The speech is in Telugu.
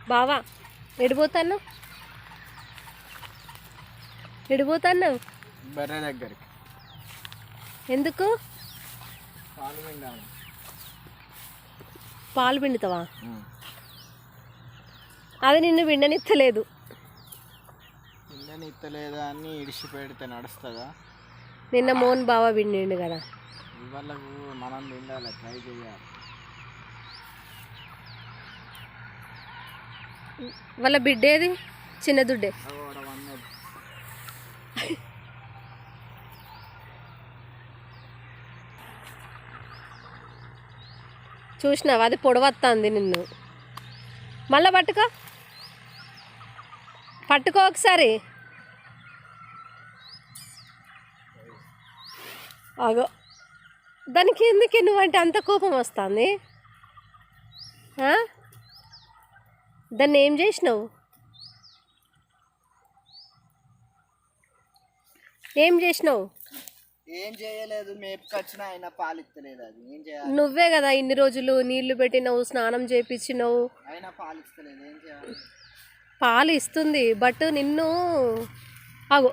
బావా ఎడిపోతాను ఎడిపోతాను బర్రె దగ్గరికి. ఎందుకు? పాలు పిండాలి. పాలు పిండుతావా? అది నిన్ను పిండనిత్తలేదు. పిండనిత్తలేదా అని ఇడిచి పెడితే నడుస్తుందా? నిన్న మోహన్ బావ పిండిండు కదా. వాళ్ళకు మనం పిండాలి, ట్రై చేయాలి. వాళ్ళ బిడ్డేది? చిన్న దుడ్డే. చూసినావా? అది పొడవత్తాంది నిన్ను. మళ్ళా పట్టుకో పట్టుకో ఒకసారి. అగో దానికి ఎందుకు నువ్వంటే అంత కోపం వస్తుంది? దాన్ని ఏం చేసినావు? ఏం చేసినావు? ఏం చేయలేదు, మేపుకొచ్చిన అయినా పాలు ఇస్తలేదు. అది ఏం చేయాలి? నువ్వే కదా ఇన్ని రోజులు నీళ్లు పెట్టినావు, స్నానం చేయించినావు, అయినా పాలు ఇస్తలేదు. ఏం చేయాలి? పాలు ఇస్తుంది బట్ నిన్ను అగో